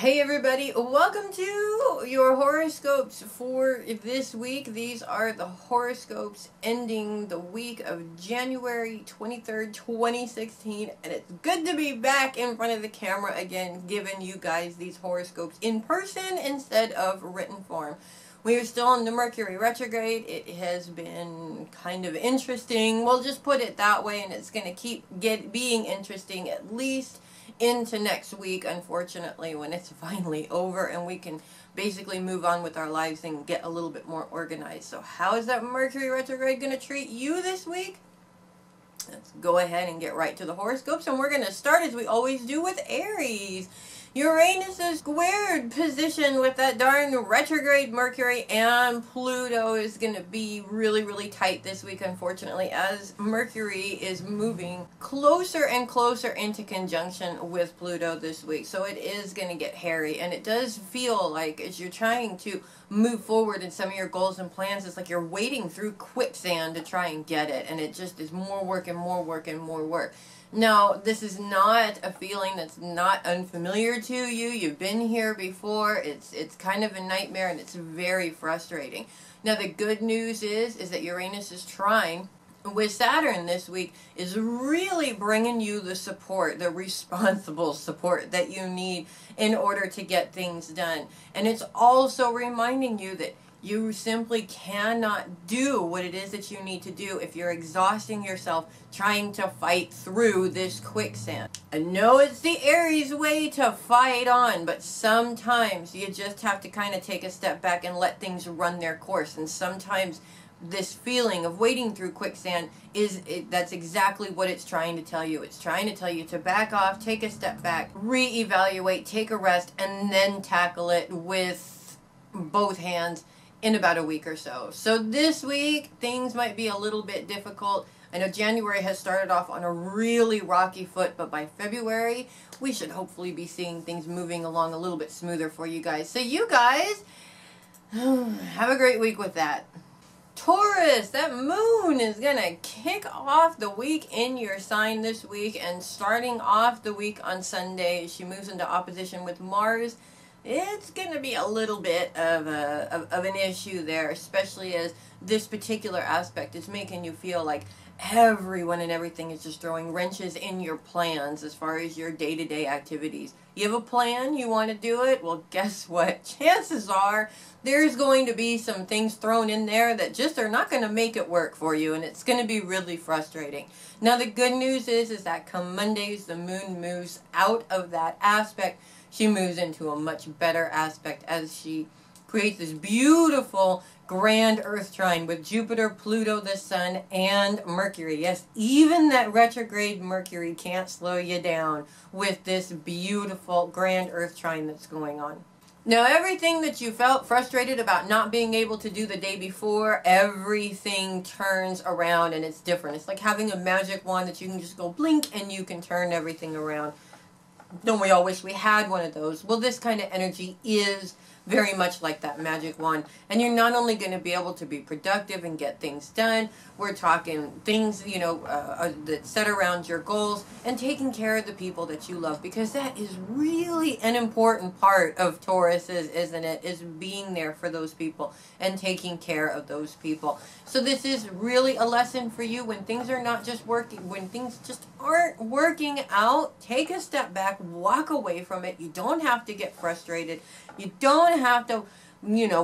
Hey everybody, welcome to your horoscopes for this week. These are the horoscopes ending the week of January 23rd, 2016, and it's good to be back in front of the camera again, giving you guys these horoscopes in person instead of written form. We are still in the Mercury retrograde. It has been kind of interesting. We'll just put it that way, and it's going to keep being interesting at least into next week, unfortunately, when it's finally over and we can basically move on with our lives and get a little bit more organized. So how is that Mercury retrograde going to treat you this week? Let's go ahead and get right to the horoscopes, and we're going to start as we always do with Aries. Uranus is squared position with that darn retrograde Mercury, and Pluto is going to be really tight this week, unfortunately, as Mercury is moving closer and closer into conjunction with Pluto this week. So it is going to get hairy, and it does feel like as you're trying to move forward in some of your goals and plans, it's like you're wading through quicksand to try and get it, and it just is more work and more work and more work. Now, this is not a feeling that's not unfamiliar to you. You've been here before. It's kind of a nightmare, and it's very frustrating. Now, the good news is that Uranus' trine with Saturn this week is really bringing you the support, the responsible support that you need in order to get things done. And it's also reminding you that you simply cannot do what it is that you need to do if you're exhausting yourself trying to fight through this quicksand. I know it's the Aries way to fight on, but sometimes you just have to kind of take a step back and let things run their course. And sometimes this feeling of wading through quicksand that's exactly what it's trying to tell you. It's trying to tell you to back off, take a step back, reevaluate, take a rest, and then tackle it with both hands in about a week or so. So this week, things might be a little bit difficult. I know January has started off on a really rocky foot, but by February, we should hopefully be seeing things moving along a little bit smoother for you guys. So you guys, have a great week with that. Taurus, that moon is going to kick off the week in your sign this week, and starting off the week on Sunday, she moves into opposition with Mars. It's going to be a little bit of an issue there, especially as this particular aspect is making you feel like everyone and everything is just throwing wrenches in your plans as far as your day-to-day activities. You have a plan, you want to do it, well, guess what? Chances are there's going to be some things thrown in there that just are not going to make it work for you, and it's going to be really frustrating. Now, the good news is that come Mondays, the moon moves out of that aspect. She moves into a much better aspect as she creates this beautiful grand Earth trine with Jupiter, Pluto, the Sun, and Mercury. Yes, even that retrograde Mercury can't slow you down with this beautiful grand Earth trine that's going on. Now, everything that you felt frustrated about not being able to do the day before, everything turns around and it's different. It's like having a magic wand that you can just go blink and you can turn everything around. Don't we all wish we had one of those? Well, this kind of energy is very much like that magic wand, and you're not only going to be able to be productive and get things done, we're talking things, that set around your goals and taking care of the people that you love, because that is really an important part of Taurus's, isn't it? Is being there for those people and taking care of those people. So this is really a lesson for you when things are not just working, when things just aren't working out. Take a step back, walk away from it. You don't have to get frustrated. You don't have to,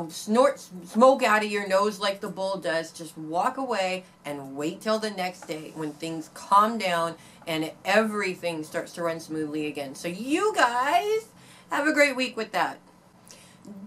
snort smoke out of your nose like the bull does. Just walk away and wait till the next day when things calm down and everything starts to run smoothly again. So you guys have a great week with that.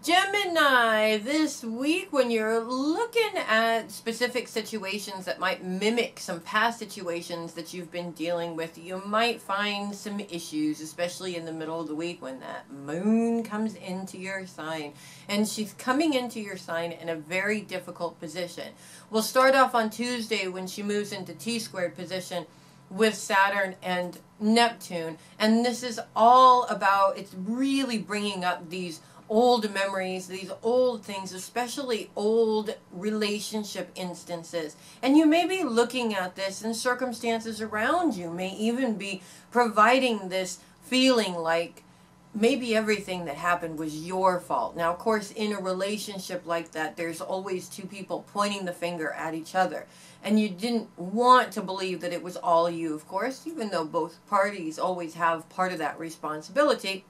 Gemini, this week when you're looking at specific situations that might mimic some past situations that you've been dealing with, you might find some issues, especially in the middle of the week when that moon comes into your sign. And she's coming into your sign in a very difficult position. We'll start off on Tuesday when she moves into T-squared position with Saturn and Neptune. And this is all about, it's really bringing up these old memories, these old things, especially old relationship instances. And you may be looking at this, and circumstances around you may even be providing this feeling like maybe everything that happened was your fault. Now, of course, in a relationship like that, there's always two people pointing the finger at each other. And you didn't want to believe that it was all you, of course, even though both parties always have part of that responsibility.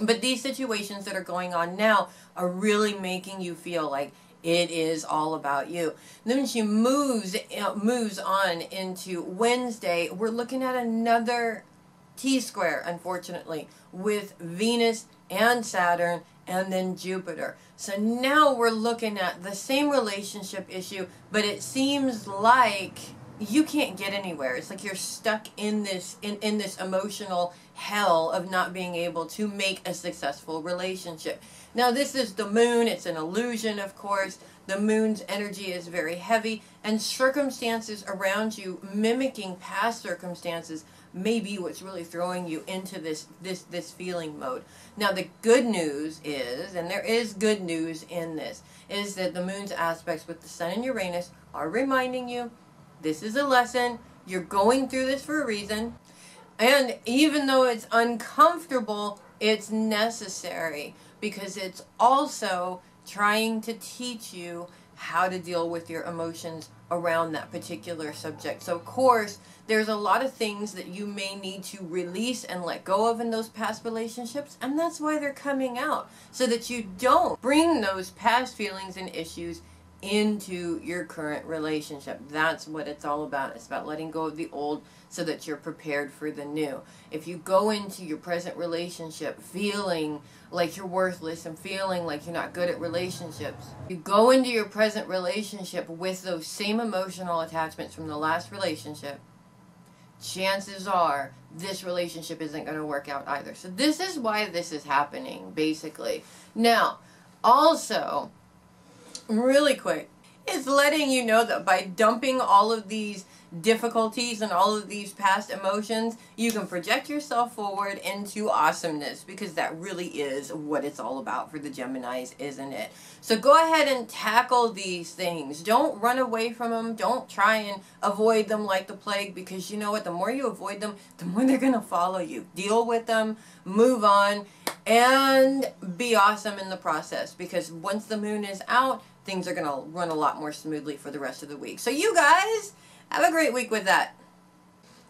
But these situations that are going on now are really making you feel like it is all about you. And then she moves on into Wednesday. We're looking at another T-square, unfortunately, with Venus and Saturn and then Jupiter. So now we're looking at the same relationship issue, but it seems like you can't get anywhere. It's like you're stuck in this in this emotional hell of not being able to make a successful relationship. Now, this is the moon. It's an illusion, of course. The moon's energy is very heavy, and circumstances around you mimicking past circumstances may be what's really throwing you into this feeling mode. Now, the good news is, and there is good news in this, is that the moon's aspects with the sun and Uranus are reminding you this is a lesson. You're going through this for a reason. And even though it's uncomfortable, it's necessary, because it's also trying to teach you how to deal with your emotions around that particular subject. So, of course, there's a lot of things that you may need to release and let go of in those past relationships, and that's why they're coming out, so that you don't bring those past feelings and issues into your current relationship. That's what it's all about. It's about letting go of the old so that you're prepared for the new. If you go into your present relationship feeling like you're worthless and feeling like you're not good at relationships, you go into your present relationship with those same emotional attachments from the last relationship, chances are this relationship isn't going to work out either. So this is why this is happening, basically. Now, also, really quick, it's letting you know that by dumping all of these difficulties and all of these past emotions, you can project yourself forward into awesomeness, because that really is what it's all about for the Geminis, isn't it? So go ahead and tackle these things. Don't run away from them. Don't try and avoid them like the plague, because you know what? The more you avoid them, the more they're going to follow you. Deal with them, move on, and be awesome in the process, because once the moon is out, things are going to run a lot more smoothly for the rest of the week. So you guys, have a great week with that.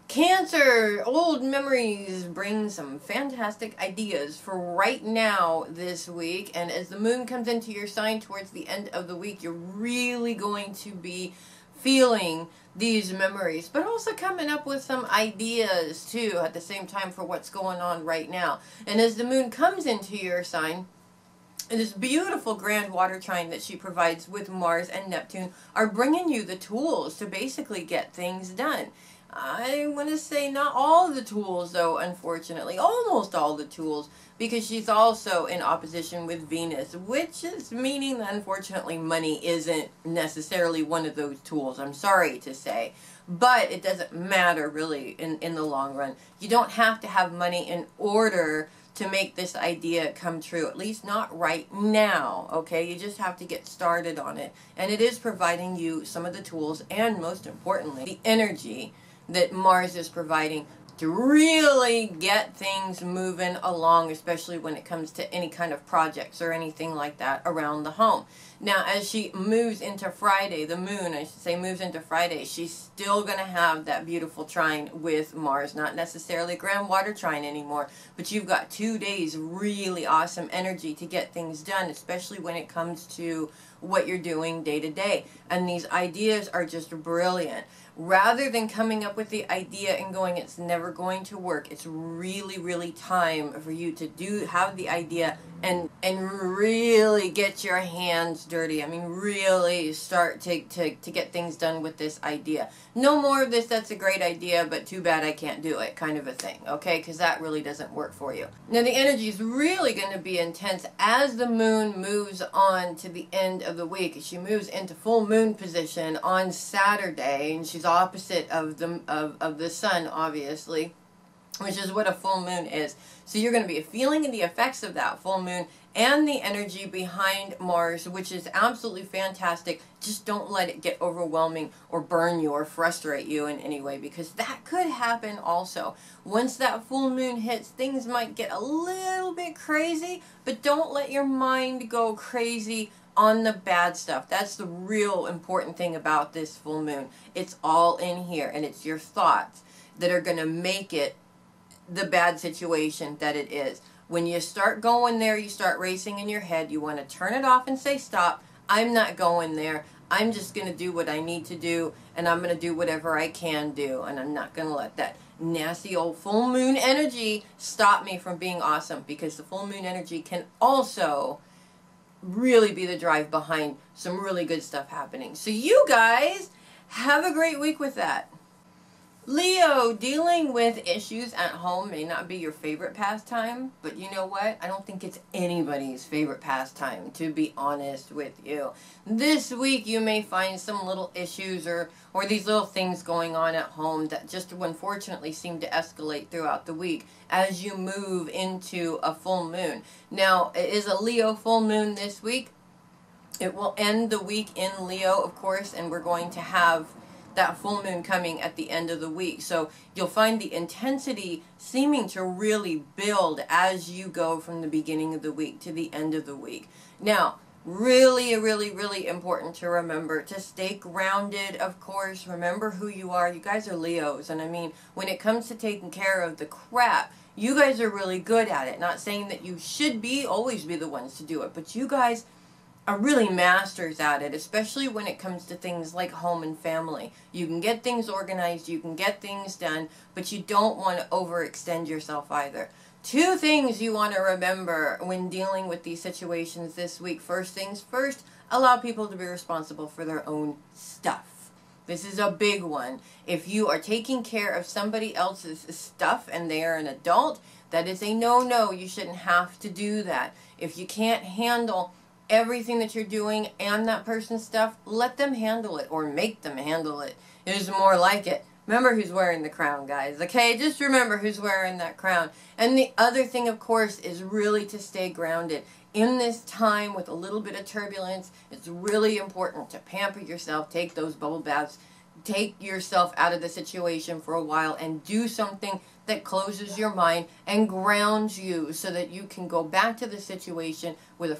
Cancer, old memories bring some fantastic ideas for right now this week. And as the moon comes into your sign towards the end of the week, you're really going to be feeling these memories, but also coming up with some ideas too at the same time for what's going on right now. And as the moon comes into your sign, this beautiful grand water trine that she provides with Mars and Neptune are bringing you the tools to basically get things done. I want to say not all the tools, though, unfortunately. Almost all the tools, because she's also in opposition with Venus, which is meaning that, unfortunately, money isn't necessarily one of those tools. I'm sorry to say. But it doesn't matter, really, in the long run. You don't have to have money in order to make this idea come true, at least not right now, okay? You just have to get started on it. And it is providing you some of the tools, and most importantly, the energy that Mars is providing to really get things moving along, especially when it comes to any kind of projects or anything like that around the home. Now, as she moves into Friday, the moon, I should say, moves into Friday, she's still going to have that beautiful trine with Mars. Not necessarily a grand water trine anymore, but you've got 2 days really awesome energy to get things done, especially when it comes to what you're doing day to day. And these ideas are just brilliant. Rather than coming up with the idea and going, it's never going to work, it's really, really time for you to have the idea and really get your hands dirty. I mean, really start to get things done with this idea. No more of this, that's a great idea, but too bad I can't do it, kind of a thing, okay? Because that really doesn't work for you. Now, the energy is really going to be intense as the moon moves on to the end of the week. She moves into full moon position on Saturday, and she's opposite of the sun, obviously, which is what a full moon is. So you're going to be feeling the effects of that full moon and the energy behind Mars, which is absolutely fantastic. Just don't let it get overwhelming or burn you or frustrate you in any way, because that could happen also. Once that full moon hits, things might get a little bit crazy, but don't let your mind go crazy on the bad stuff. That's the real important thing about this full moon. It's all in here, and it's your thoughts that are going to make it the bad situation that it is. When you start going there, you start racing in your head, you want to turn it off and say, stop, I'm not going there. I'm just going to do what I need to do, and I'm going to do whatever I can do, and I'm not going to let that nasty old full moon energy stop me from being awesome, because the full moon energy can also really be the drive behind some really good stuff happening. So you guys have a great week with that. Leo, dealing with issues at home may not be your favorite pastime, but you know what? I don't think it's anybody's favorite pastime, to be honest with you. This week you may find some little issues or these little things going on at home that just unfortunately seem to escalate throughout the week as you move into a full moon. Now, it is a Leo full moon this week. It will end the week in Leo, of course, and we're going to have that full moon coming at the end of the week. So you'll find the intensity seeming to really build as you go from the beginning of the week to the end of the week. Now, really, really, really important to remember to stay grounded, of course. Remember who you are. You guys are Leos, and I mean, when it comes to taking care of the crap, you guys are really good at it. Not saying that you should always be the ones to do it, but you guys are really masters at it, especially when it comes to things like home and family. You can get things organized, you can get things done, but you don't want to overextend yourself either. Two things you want to remember when dealing with these situations this week. First things first, allow people to be responsible for their own stuff. This is a big one. If you are taking care of somebody else's stuff and they are an adult, that is a no-no. You shouldn't have to do that. If you can't handle everything that you're doing and that person's stuff, let them handle it, or make them handle it, is more like it. Remember who's wearing the crown, guys, okay? Just remember who's wearing that crown. And the other thing, of course, is really to stay grounded. In this time with a little bit of turbulence, it's really important to pamper yourself, take those bubble baths, take yourself out of the situation for a while, and do something that closes your mind and grounds you so that you can go back to the situation with a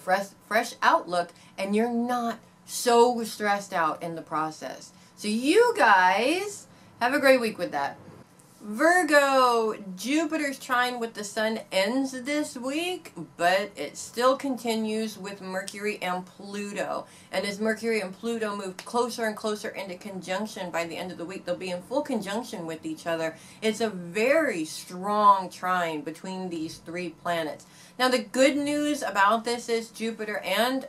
fresh outlook, and you're not so stressed out in the process. So you guys have a great week with that. Virgo, Jupiter's trine with the sun ends this week, but it still continues with Mercury and Pluto. And as Mercury and Pluto move closer and closer into conjunction by the end of the week, they'll be in full conjunction with each other. It's a very strong trine between these three planets. Now, the good news about this is Jupiter and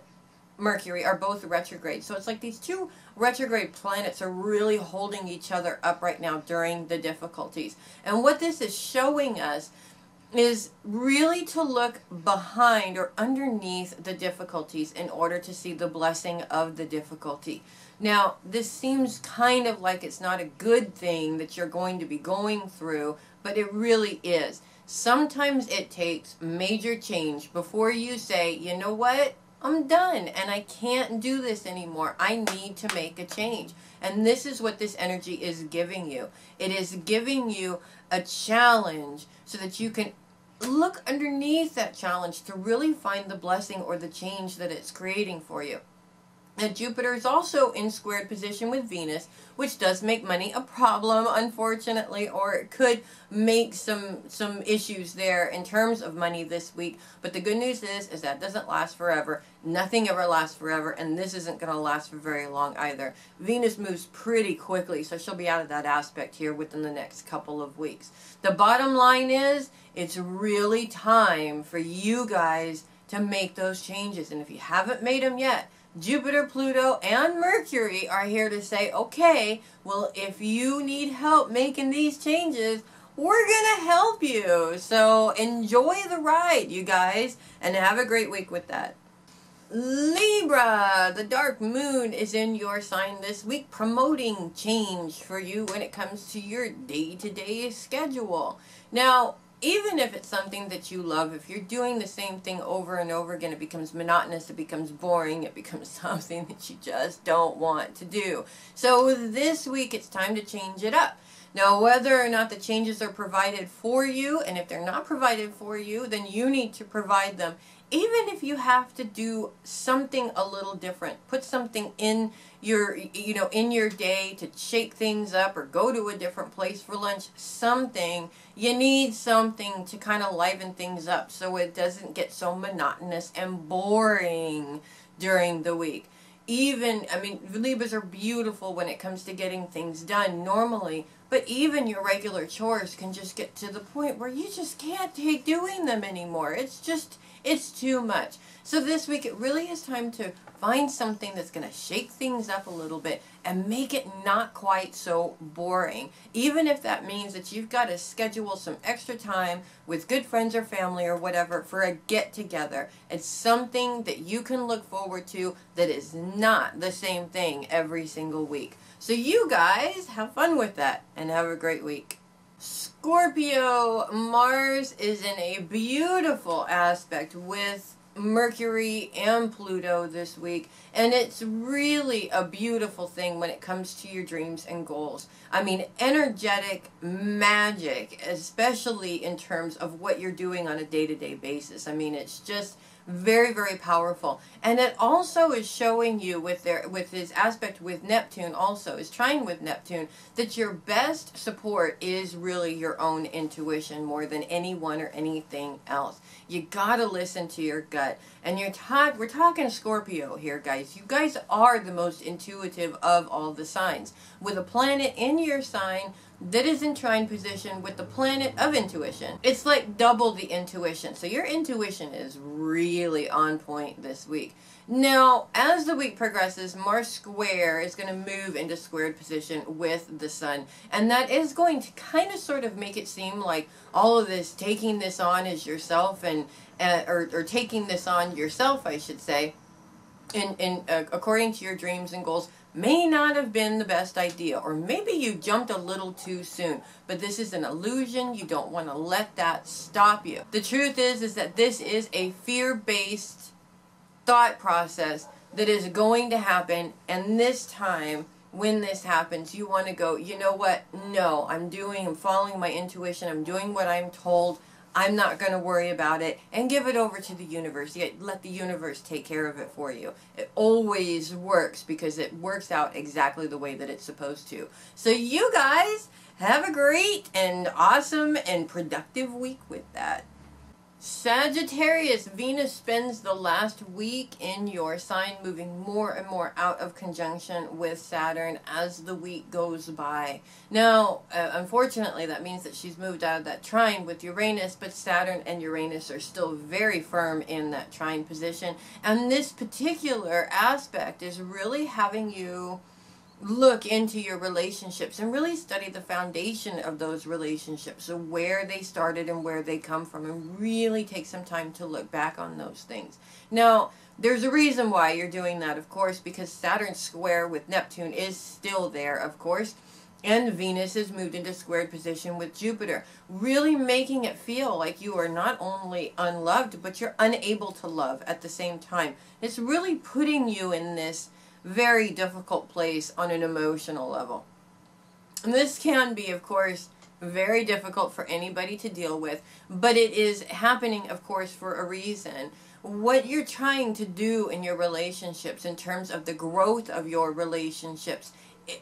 Mercury are both retrograde. So it's like these two retrograde planets are really holding each other up right now during the difficulties. And what this is showing us is really to look behind or underneath the difficulties in order to see the blessing of the difficulty. Now, this seems kind of like it's not a good thing that you're going to be going through, but it really is. Sometimes it takes major change before you say, you know what? I'm done and I can't do this anymore. I need to make a change. And this is what this energy is giving you. It is giving you a challenge so that you can look underneath that challenge to really find the blessing or the change that it's creating for you. Now, Jupiter is also in squared position with Venus, which does make money a problem, unfortunately, or it could make some issues there in terms of money this week. But the good news is that doesn't last forever. Nothing ever lasts forever, and this isn't going to last for very long either. Venus moves pretty quickly, so she'll be out of that aspect here within the next couple of weeks. The bottom line is, it's really time for you guys to make those changes. And if you haven't made them yet, Jupiter, Pluto, and Mercury are here to say, okay, well, if you need help making these changes, we're going to help you. So enjoy the ride, you guys, and have a great week with that. Libra, the dark moon is in your sign this week, promoting change for you when it comes to your day-to-day schedule. Now, even if it's something that you love, if you're doing the same thing over and over again, it becomes monotonous, it becomes boring, it becomes something that you just don't want to do. So this week, it's time to change it up. Now, whether or not the changes are provided for you, and if they're not provided for you, then you need to provide them. Even if you have to do something a little different, put something in your, in your day to shake things up, or go to a different place for lunch, something, you need something to kind of liven things up so it doesn't get so monotonous and boring during the week. Libras are beautiful when it comes to getting things done normally, but even your regular chores can just get to the point where you just can't take doing them anymore. It's too much. So this week, it really is time to find something that's going to shake things up a little bit and make it not quite so boring. Even if that means that you've got to schedule some extra time with good friends or family or whatever for a get-together. It's something that you can look forward to that is not the same thing every single week. So you guys have fun with that and have a great week. Scorpio, Mars is in a beautiful aspect with Mercury and Pluto this week, and it's really a beautiful thing when it comes to your dreams and goals. I mean, energetic magic, especially in terms of what you're doing on a day-to-day basis. I mean, it's just very, very powerful. And it also is showing you with his aspect with Neptune, also is trying with Neptune, that your best support is really your own intuition more than anyone or anything else. You gotta listen to your gut. And we're talking Scorpio here, guys. You guys are the most intuitive of all the signs. With a planet in your sign that is in trine position with the planet of intuition, it's like double the intuition. So your intuition is really on point this week. Now, as the week progresses, Mars square is going to move into squared position with the sun. And that is going to kind of sort of make it seem like all of this, taking this on as yourself, or taking this on yourself, I should say, according to your dreams and goals, may not have been the best idea, or maybe you jumped a little too soon. But this is an illusion. You don't want to let that stop you. The truth is that this is a fear-based thought process that is going to happen, and this time when this happens, you want to go, you know what, no, I'm following my intuition, I'm doing what I'm told, I'm not going to worry about it, and give it over to the universe. Let the universe take care of it for you. It always works because it works out exactly the way that it's supposed to. So you guys have a great and awesome and productive week with that. Sagittarius, Venus spends the last week in your sign, moving more and more out of conjunction with Saturn as the week goes by. Now, unfortunately, that means that she's moved out of that trine with Uranus, but Saturn and Uranus are still very firm in that trine position. And this particular aspect is really having you look into your relationships and really study the foundation of those relationships, so where they started and where they come from, and really take some time to look back on those things. Now, there's a reason why you're doing that, of course, because Saturn square with Neptune is still there, of course, and Venus has moved into squared position with Jupiter, really making it feel like you are not only unloved, but you're unable to love at the same time. It's really putting you in this very difficult place on an emotional level. And this can be, of course, very difficult for anybody to deal with, but it is happening, of course, for a reason. What you're trying to do in your relationships, in terms of the growth of your relationships,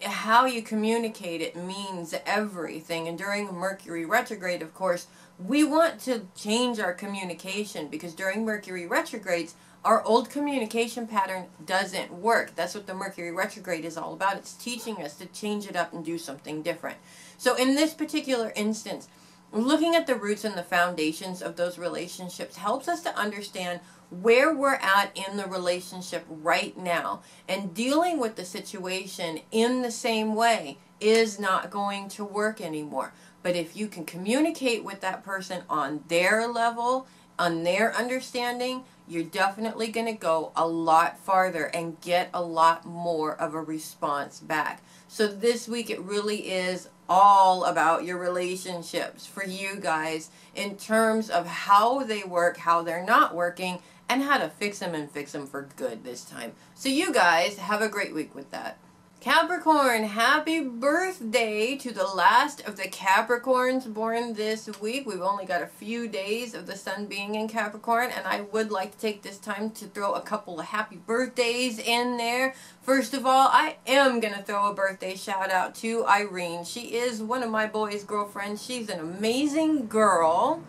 how you communicate it means everything. And during Mercury retrograde, of course, we want to change our communication, because during Mercury retrogrades, our old communication pattern doesn't work. That's what the Mercury retrograde is all about. It's teaching us to change it up and do something different. So in this particular instance, looking at the roots and the foundations of those relationships helps us to understand where we're at in the relationship right now. And dealing with the situation in the same way is not going to work anymore. But if you can communicate with that person on their level, on their understanding, you're definitely going to go a lot farther and get a lot more of a response back. So this week it really is all about your relationships for you guys in terms of how they work, how they're not working, and how to fix them and fix them for good this time. So you guys have a great week with that. Capricorn, happy birthday to the last of the Capricorns born this week. We've only got a few days of the sun being in Capricorn, and I would like to take this time to throw a couple of happy birthdays in there. First of all, I am going to throw a birthday shout out to Irene. She is one of my boys' girlfriends. She's an amazing girl.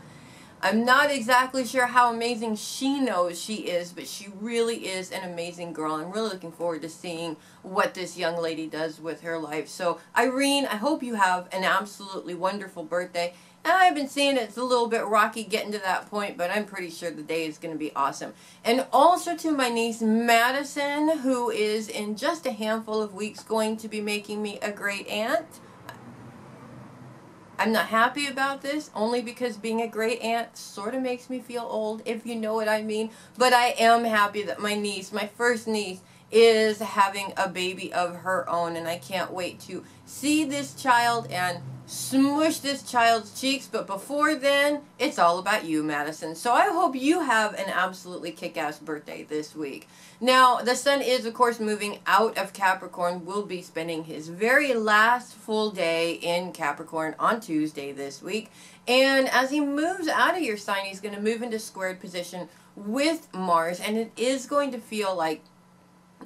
I'm not exactly sure how amazing she knows she is, but she really is an amazing girl. I'm really looking forward to seeing what this young lady does with her life. So, Irene, I hope you have an absolutely wonderful birthday. And I've been seeing it's a little bit rocky getting to that point, but I'm pretty sure the day is going to be awesome. And also to my niece, Madison, who is in just a handful of weeks going to be making me a great aunt. I'm not happy about this, only because being a great aunt sort of makes me feel old, if you know what I mean. But I am happy that my niece, my first niece, is having a baby of her own. And I can't wait to see this child and smush this child's cheeks. But before then, it's all about you, Madison. So I hope you have an absolutely kick-ass birthday this week. Now, the sun is, of course, moving out of Capricorn. Will be spending his very last full day in Capricorn on Tuesday this week. And as he moves out of your sign, he's going to move into squared position with Mars. And it is going to feel like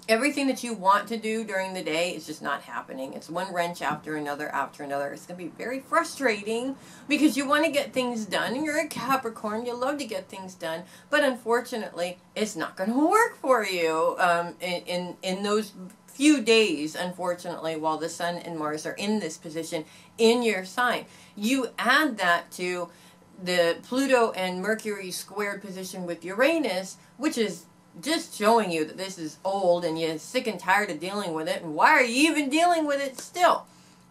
everything that you want to do during the day is just not happening. It's one wrench after another after another. It's going to be very frustrating because you want to get things done. And you're a Capricorn. You love to get things done. But unfortunately, it's not going to work for you in those few days, unfortunately, while the Sun and Mars are in this position in your sign. You add that to the Pluto and Mercury squared position with Uranus, which is just showing you that this is old and you're sick and tired of dealing with it, and why are you even dealing with it still?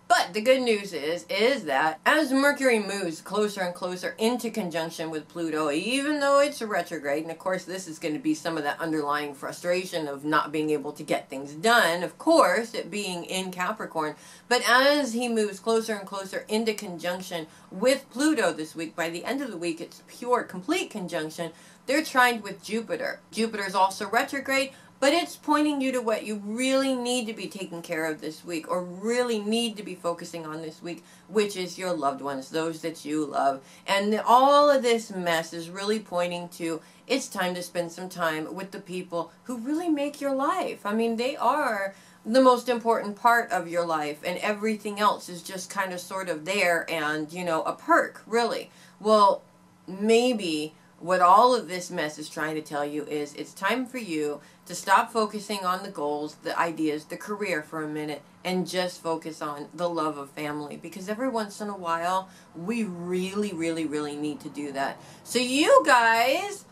But the good news is that as Mercury moves closer and closer into conjunction with Pluto, even though it's retrograde, and of course this is going to be some of that underlying frustration of not being able to get things done, of course, it being in Capricorn, but as he moves closer and closer into conjunction with Pluto this week, by the end of the week it's pure, complete conjunction. They're trined with Jupiter. Jupiter is also retrograde, but it's pointing you to what you really need to be taking care of this week, or really need to be focusing on this week, which is your loved ones, those that you love. And all of this mess is really pointing to it's time to spend some time with the people who really make your life. I mean, they are the most important part of your life, and everything else is just kind of sort of there and, you know, a perk, really. Well, maybe what all of this mess is trying to tell you is it's time for you to stop focusing on the goals, the ideas, the career for a minute, and just focus on the love of family. Because every once in a while, we really, really, really need to do that. So you guys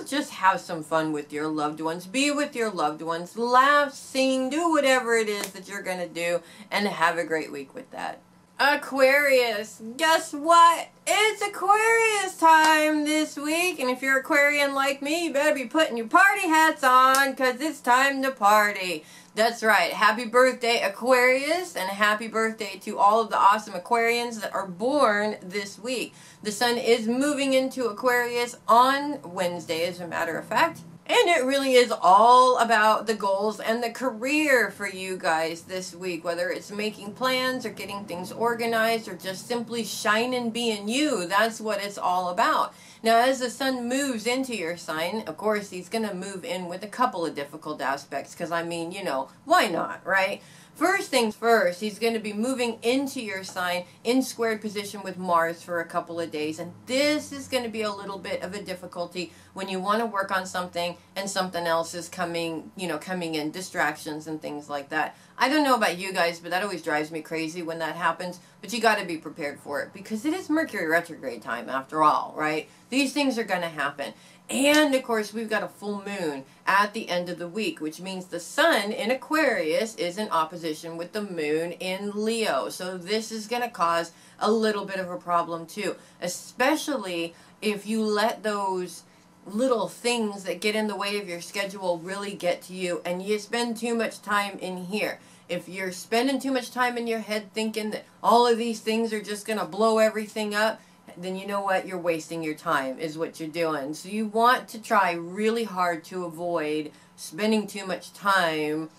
just have some fun with your loved ones. Be with your loved ones. Laugh, sing, do whatever it is that you're going to do, and have a great week with that. Aquarius, guess what? It's Aquarius time this week, and if you're Aquarian like me, you better be putting your party hats on, because it's time to party. That's right. Happy birthday, Aquarius, and happy birthday to all of the awesome Aquarians that are born this week. The sun is moving into Aquarius on Wednesday, as a matter of fact. And it really is all about the goals and the career for you guys this week, whether it's making plans or getting things organized or just simply shining being you. That's what it's all about. Now, as the sun moves into your sign, of course, he's going to move in with a couple of difficult aspects because, I mean, you know, why not, right? First things first, he's going to be moving into your sign in squared position with Mars for a couple of days. And this is going to be a little bit of a difficulty when you want to work on something and something else is coming in, distractions and things like that. I don't know about you guys, but that always drives me crazy when that happens. But you got to be prepared for it because it is Mercury retrograde time after all, right? These things are going to happen. And, of course, we've got a full moon at the end of the week, which means the sun in Aquarius is in opposition with the moon in Leo. So this is going to cause a little bit of a problem, too, especially if you let those little things that get in the way of your schedule really get to you, and you spend too much time in here. If you're spending too much time in your head thinking that all of these things are just going to blow everything up, then you know what? You're wasting your time is what you're doing. So you want to try really hard to avoid spending too much time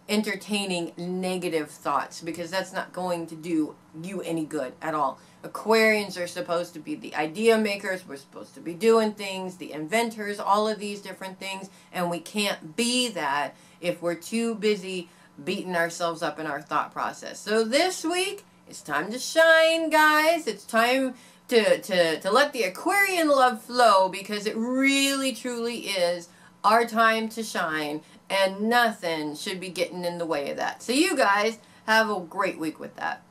entertaining negative thoughts, because that's not going to do you any good at all. Aquarians are supposed to be the idea makers. We're supposed to be doing things, the inventors, all of these different things, and we can't be that if we're too busy beating ourselves up in our thought process. So this week, it's time to shine, guys. It's time to let the Aquarian love flow, because it really truly is our time to shine, and nothing should be getting in the way of that. So you guys have a great week with that.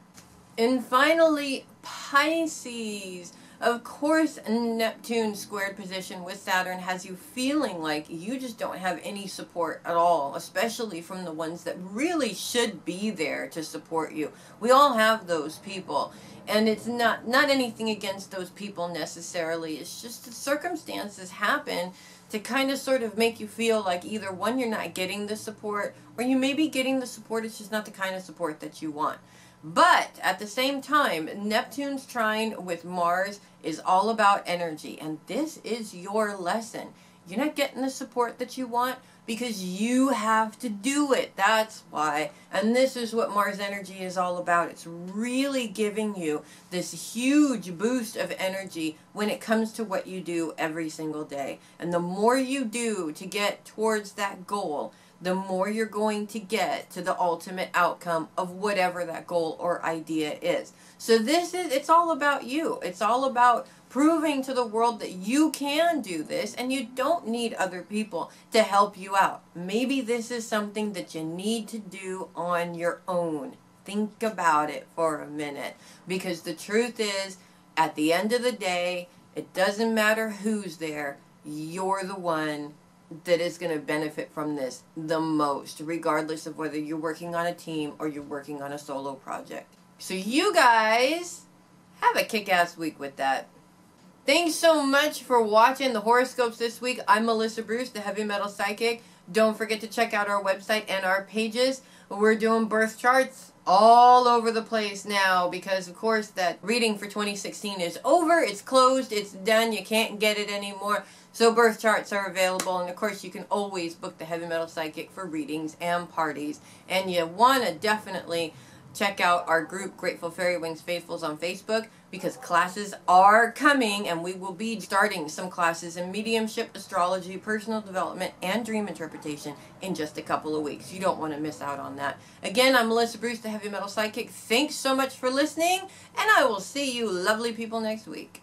And finally, Pisces. Of course, Neptune's squared position with Saturn has you feeling like you just don't have any support at all, especially from the ones that really should be there to support you. We all have those people, and it's not anything against those people necessarily. It's just that circumstances happen to kind of sort of make you feel like either one, you're not getting the support, or you may be getting the support, it's just not the kind of support that you want. But at the same time, Neptune's trine with Mars is all about energy, and this is your lesson. You're not getting the support that you want because you have to do it. That's why. And this is what Mars energy is all about. It's really giving you this huge boost of energy when it comes to what you do every single day. And the more you do to get towards that goal, the more you're going to get to the ultimate outcome of whatever that goal or idea is. So it's all about you. It's all about proving to the world that you can do this, and you don't need other people to help you out. Maybe this is something that you need to do on your own. Think about it for a minute, because the truth is, at the end of the day, it doesn't matter who's there. You're the one that is going to benefit from this the most, regardless of whether you're working on a team or you're working on a solo project. So you guys have a kick-ass week with that. Thanks so much for watching the horoscopes this week. I'm Melissa Bruce, the Heavy Metal Psychic. Don't forget to check out our website and our pages. We're doing birth charts all over the place now, because of course that reading for 2016 is over. It's closed. It's done. You can't get it anymore. So birth charts are available, and of course you can always book the Heavy Metal Psychic for readings and parties. And you want to definitely check out our group, Grateful Fairy Wings Faithfuls, on Facebook, because classes are coming, and we will be starting some classes in mediumship, astrology, personal development, and dream interpretation in just a couple of weeks. You don't want to miss out on that. Again, I'm Melissa Bruce, the Heavy Metal Psychic. Thanks so much for listening, and I will see you lovely people next week.